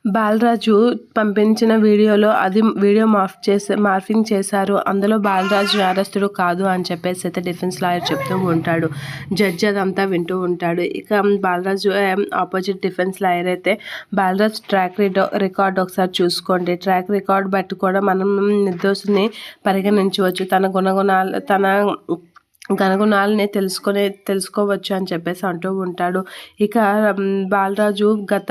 బాలరాజు పంపించిన వీడియోలో అది వీడియో మార్ఫింగ్ చేశారు. అందులో బాలరాజు నేరస్తుడు కాదు అని చెప్పేసి అయితే డిఫెన్స్ లాయర్ చెప్తూ ఉంటాడు. జడ్జి అదంతా వింటూ ఉంటాడు. ఇక బాలరాజు ఆపోజిట్ డిఫెన్స్ లాయర్ అయితే బాలరాజు ట్రాక్ రికార్డ్ ఒకసారి చూసుకోండి. ట్రాక్ రికార్డ్ బట్టి కూడా మనం నిర్దోషిని పరిగణించవచ్చు. తన గుణగుణాలని తెలుసుకోవచ్చు అని చెప్పేసి అంటూ ఉంటాడు. ఇక బాలరాజు గత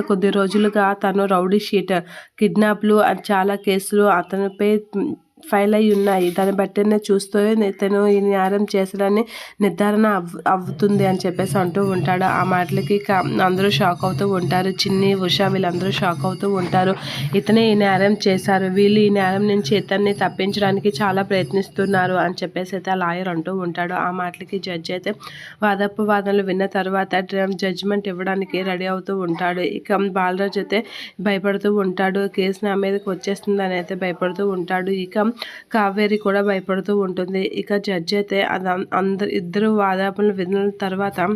కొద్ది రోజులుగా తను రౌడీ షీటర్, కిడ్నాప్లు చాలా కేసులు అతనిపై ఫైల్ అయి ఉన్నాయి. దాన్ని బట్టినే చూస్తూ తను ఈ నేరం చేశాడని నిర్ధారణ అవుతుంది అని చెప్పేసి అంటూ ఉంటాడు. ఆ మాటలకి అందరూ షాక్ అవుతూ ఉంటారు. చిన్ని, ఉషా వీళ్ళందరూ షాక్ అవుతూ ఉంటారు. ఇతనే ఈ నేరం చేశారు, వీళ్ళు ఈ నేరం నుంచి ఇతన్ని తప్పించడానికి చాలా ప్రయత్నిస్తున్నారు అని చెప్పేసి అయితే ఆ లాయర్ అంటూ ఉంటాడు. ఆ మాటలకి జడ్జి అయితే వాదనలు విన్న తర్వాత జడ్జిమెంట్ ఇవ్వడానికి రెడీ అవుతూ ఉంటాడు. ఇక బాలరాజు అయితే భయపడుతూ ఉంటాడు. కేసు నా మీదకి వచ్చేస్తుందని అయితే భయపడుతూ ఉంటాడు. ఇక కావేరి కూడా భయపడుతూ ఉంటుంది. ఇక జడ్జి అయితే ఇద్దరు వాదనలు విన్న తర్వాత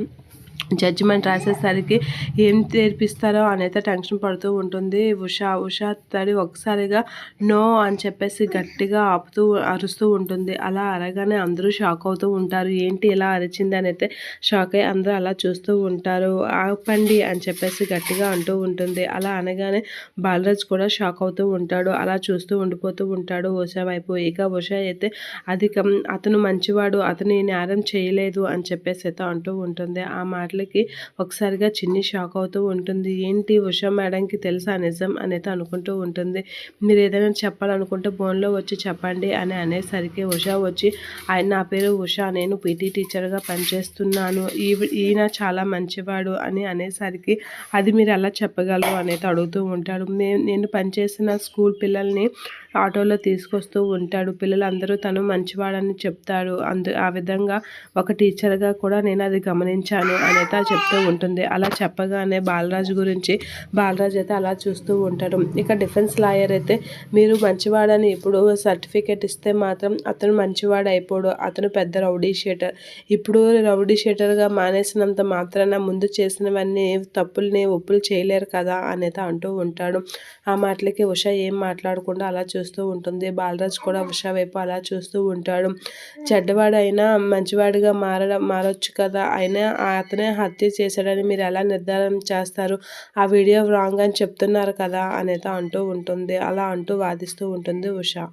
జడ్జిమెంట్ రాసేసరికి ఏం తీర్పిస్తారో అనేది టెన్షన్ పడుతూ ఉంటుంది. ఉషా తడి ఒకసారిగా నో అని చెప్పేసి గట్టిగా అరుస్తూ ఉంటుంది. అలా అరగానే అందరూ షాక్ అవుతూ ఉంటారు. ఏంటి ఇలా అరిచింది అని అయితే షాక్ అయ్యి అందరూ అలా చూస్తూ ఉంటారు. ఆపండి అని చెప్పేసి గట్టిగా అంటూ ఉంటుంది. అలా అనగానే బాలరాజ్ కూడా షాక్ అవుతూ ఉంటాడు. అలా చూస్తూ ఉండిపోతూ ఉంటాడు ఉషా వైపు. ఇక ఉషా అయితే అతను మంచివాడు, అతను ఈ నేరం చేయలేదు అని చెప్పేసి అయితే అంటూ ఉంటుంది. ఆ మాటలకి ఒకసారిగా చిన్ని షాక్ అవుతూ ఉంటుంది. ఏంటి ఉషా మేడంకి తెలుసా నిజం అనేది అనుకుంటూ ఉంటుంది. మీరు ఏదైనా చెప్పాలనుకుంటే ఫోన్లో వచ్చి చెప్పండి అని అనేసరికి ఉషా వచ్చి నా పేరు ఉషా, నేను పీటీ టీచర్గా పనిచేస్తున్నాను, ఈయన చాలా మంచివాడు అని అనేసరికి అది మీరు ఎలా చెప్పగలరు అనేది అడుగుతూ ఉంటాడు. నేను పనిచేసిన స్కూల్ పిల్లల్ని ఆటోలో తీసుకొస్తూ ఉంటాడు. పిల్లలందరూ తను మంచివాడని చెప్తాడు. ఆ విధంగా ఒక టీచర్గా కూడా నేను అది గమనించాను అనేది చెప్తూ ఉంటుంది. అలా చెప్పగానే బాలరాజు అయితే అలా చూస్తూ ఉంటాడు. ఇక డిఫెన్స్ లాయర్ అయితే మీరు మంచివాడని ఇప్పుడు సర్టిఫికేట్ ఇస్తే మాత్రం అతను మంచివాడు అయిపోడు, అతను పెద్ద రౌడీ షీటర్. ఇప్పుడు రౌడీ షీటర్గా మానేసినంత మాత్రాన ముందు చేసినవన్నీ తప్పుల్ని ఒప్పులు చేయలేరు కదా అనేది అంటూ ఉంటాడు. ఆ మాటలకి ఉషా ఏం మాట్లాడకుండా అలా చూస్తూ ఉంటుంది. బాలరాజు కూడా ఉషా వైపు అలా చూస్తూ ఉంటాడు. చెడ్డవాడైనా మంచివాడిగా మారొచ్చు కదా, అయినా అతనే హత్య చేశాడని మీరు ఎలా నిర్ధారణ చేస్తారు, ఆ వీడియో రాంగ్ అని చెప్తున్నారు కదా అనేది అంటూ ఉంటుంది. అలా అంటూ వాదిస్తూ ఉంటుంది ఉషా.